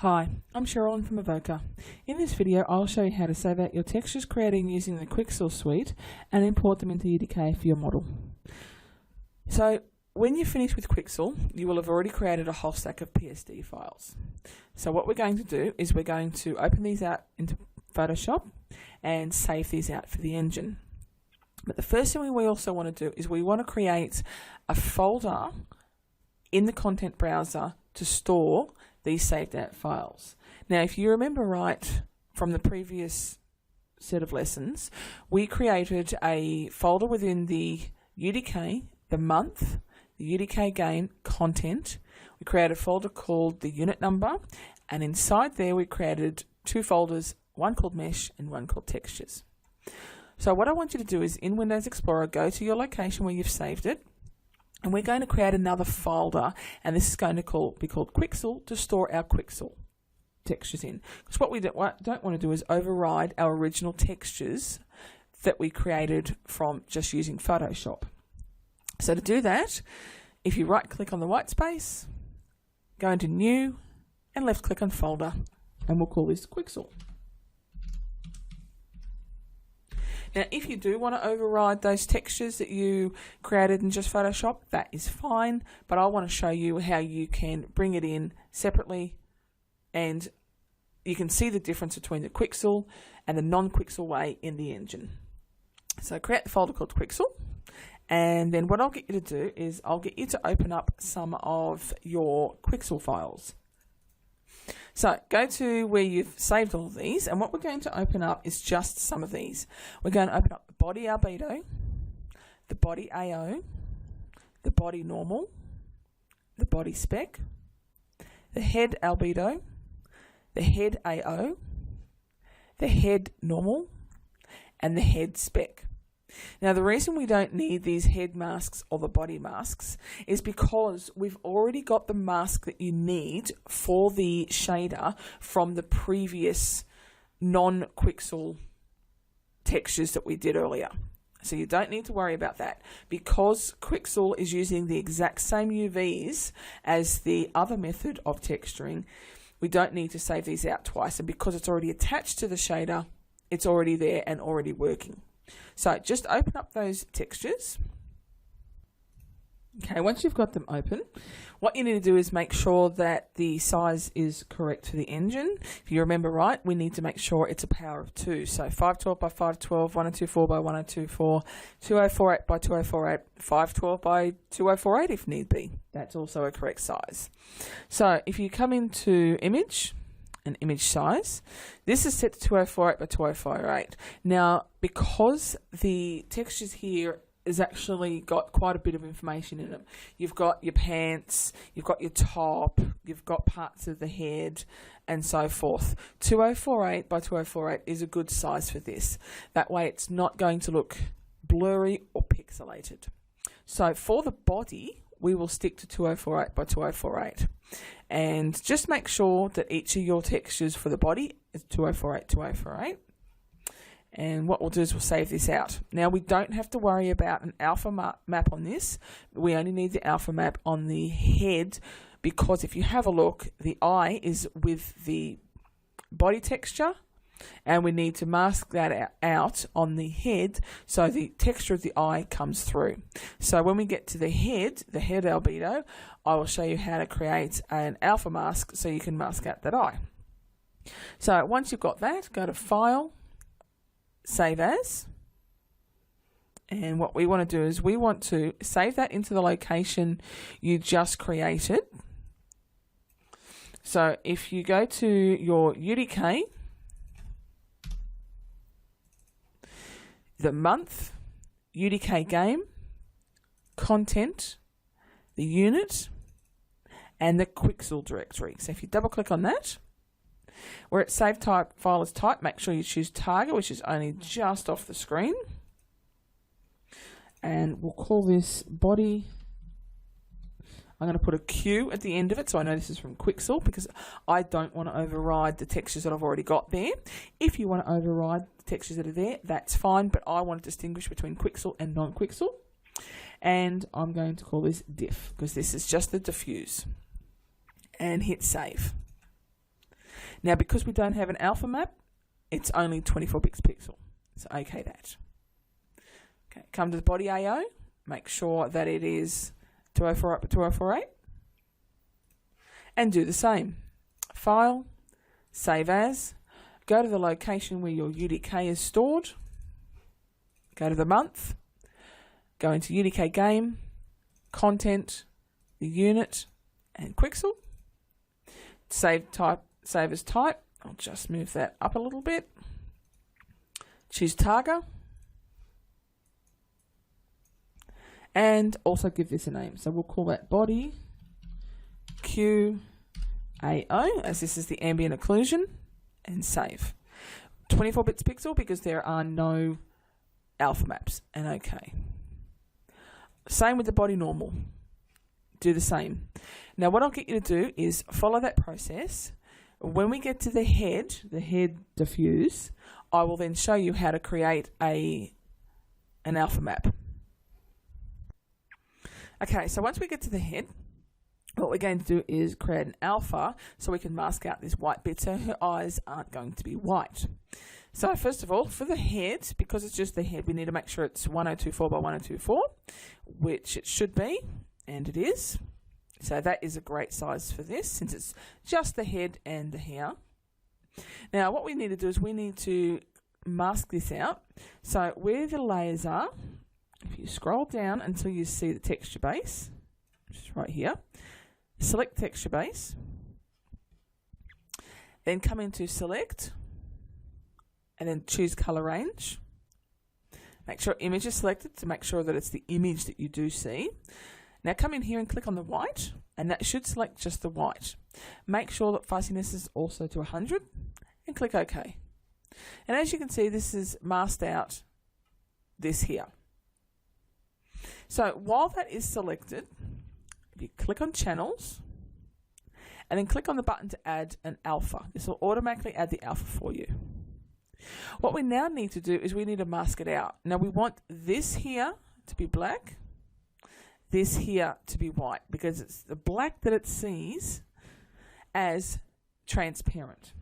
Hi, I'm Cheryl from Evoca. In this video, I'll show you how to save out your textures created using the Quixel suite and import them into UDK for your model. So, when you finish with Quixel, you will have already created a whole stack of PSD files. So what we're going to do is we're going to open these out into Photoshop and save these out for the engine. But the first thing we also want to do is we want to create a folder in the content browser to store these saved out files. Now, if you remember right from the previous set of lessons, we created a folder within the UDK, the month, the UDK game content. We created a folder called the unit number, and inside there we created two folders, one called mesh and one called textures. So what I want you to do is in Windows Explorer, go to your location where you've saved it, and we're going to create another folder, and this is going to be called Quixel to store our Quixel textures in. Because what we don't want to do is override our original textures that we created from just using Photoshop. So to do that, if you right click on the white space, go into New, and left click on Folder, and we'll call this Quixel. Now, if you do want to override those textures that you created in just Photoshop, that is fine, but I want to show you how you can bring it in separately, and you can see the difference between the Quixel and the non-Quixel way in the engine. So create the folder called Quixel, and then what I'll get you to do is I'll get you to open up some of your Quixel files. So go to where you've saved all of these, and what we're going to open up is just some of these. We're going to open up the body albedo, the body AO, the body normal, the body spec, the head albedo, the head AO, the head normal, and the head spec. Now, the reason we don't need these head masks or the body masks is because we've already got the mask that you need for the shader from the previous non-Quixel textures that we did earlier. So you don't need to worry about that. Because Quixel is using the exact same UVs as the other method of texturing, we don't need to save these out twice. And because it's already attached to the shader, it's already there and already working. So just open up those textures. Okay, once you've got them open, what you need to do is make sure that the size is correct for the engine. If you remember right, we need to make sure it's a power of 2. So 512 by 512, 1024 by 1024, 2048 by 2048, 512 by 2048 if need be. That's also a correct size. So if you come into image, an image size. This is set to 2048 by 2048. Now, because the textures here is actually got quite a bit of information in them. You've got your pants, you've got your top, you've got parts of the head, and so forth. 2048 by 2048 is a good size for this. That way it's not going to look blurry or pixelated. So for the body, we will stick to 2048 by 2048. And just make sure that each of your textures for the body is 2048, 2048. And what we'll do is we'll save this out. Now, we don't have to worry about an alpha map on this. We only need the alpha map on the head, because if you have a look, the eye is with the body texture, and we need to mask that out on the head so the texture of the eye comes through. So when we get to the head albedo, I will show you how to create an alpha mask so you can mask out that eye. So once you've got that, go to File, Save As, and what we want to do is we want to save that into the location you just created. So if you go to your UDK, the month, UDK game, content, the unit, and the Quixel directory. So if you double click on that, where it's saved type file as type, make sure you choose target, which is only just off the screen. And we'll call this body. I'm going to put a Q at the end of it so I know this is from Quixel, because I don't want to override the textures that I've already got there. If you want to override the textures that are there, that's fine, but I want to distinguish between Quixel and non-Quixel. And I'm going to call this diff, because this is just the diffuse. And hit save. Now, because we don't have an alpha map, it's only 24 bits pixel. So OK that. Okay, come to the body AO. Make sure that it is 2048 by 2048. And do the same. File, save as, go to the location where your UDK is stored, go to the month, go into UDK game, content, the unit, and Quixel. Save as type. I'll just move that up a little bit. Choose Targa. And also give this a name. So we'll call that body QAO, as this is the ambient occlusion, and save. 24 bits pixel because there are no alpha maps, and OK. Same with the body normal. Do the same. Now what I'll get you to do is follow that process. When we get to the head diffuse, I will then show you how to create an alpha map. Okay, so once we get to the head, what we're going to do is create an alpha so we can mask out this white bit so her eyes aren't going to be white. So first of all, for the head, because it's just the head, we need to make sure it's 1024 by 1024, which it should be, and it is. So that is a great size for this, since it's just the head and the hair. Now what we need to do is we need to mask this out. So where the layers are, if you scroll down until you see the texture base, which is right here, select texture base, then come into select, and then choose color range. Make sure image is selected to make sure that it's the image that you do see. Now come in here and click on the white, and that should select just the white. Make sure that fuzziness is also to 100, and click OK. And as you can see, this is masked out this here. So while that is selected, if you click on channels, and then click on the button to add an alpha. This will automatically add the alpha for you. What we now need to do is we need to mask it out. Now we want this here to be black, this here to be white, because it's the black that it sees as transparent.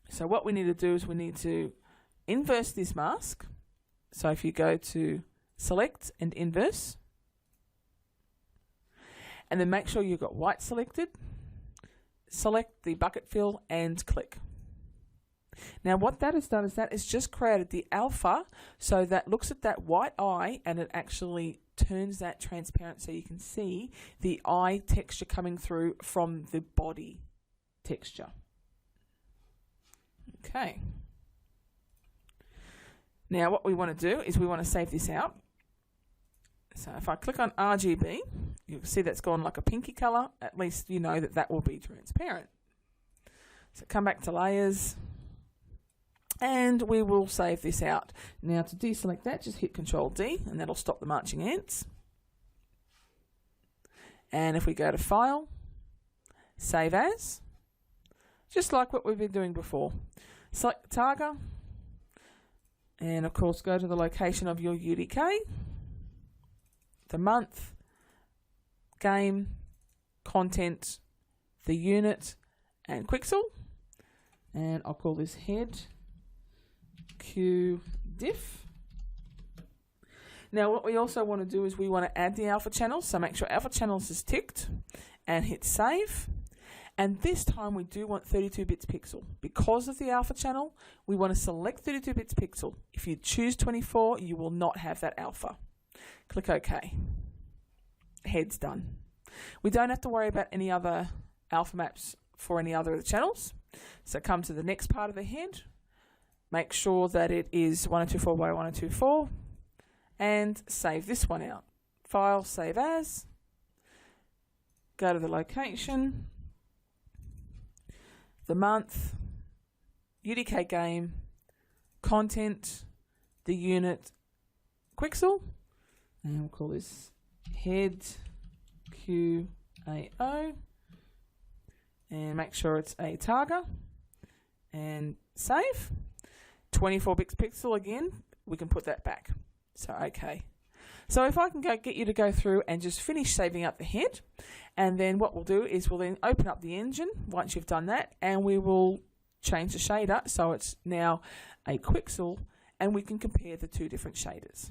So what we need to do is we need to inverse this mask. So if you go to select and inverse, and then make sure you've got white selected, select the bucket fill and click. Now what that has done is that it's just created the alpha, so that looks at that white eye and it actually turns that transparent so you can see the eye texture coming through from the body texture. Okay. Now what we want to do is we want to save this out. So if I click on RGB, you can see that's gone like a pinky colour. At least you know that that will be transparent. So come back to layers, and we will save this out. Now to deselect that, just hit Control D, and that'll stop the marching ants. And if we go to File, Save As, just like what we've been doing before. Select the Targa, and of course go to the location of your UDK, the month, game, content, the unit, and Quixel. And I'll call this head QDiff. Now what we also want to do is we want to add the alpha channels, so make sure alpha channels is ticked and hit save. And this time we do want 32 bits pixel. Because of the alpha channel, we want to select 32 bits pixel. If you choose 24, you will not have that alpha. Click OK. Head's done. We don't have to worry about any other alpha maps for any other of the channels. So come to the next part of the head. Make sure that it is 1024 by 1024 and save this one out. File, Save As. Go to the location, the month, UDK game, content, the unit, Quixel, and we'll call this head QAO, and make sure it's a Targa, and save. 24 bits pixel again, we can put that back. So okay. So if I can get you to go through and just finish saving up the head, and then what we'll do is we'll then open up the engine once you've done that, and we will change the shader so it's now a Quixel, and we can compare the two different shaders.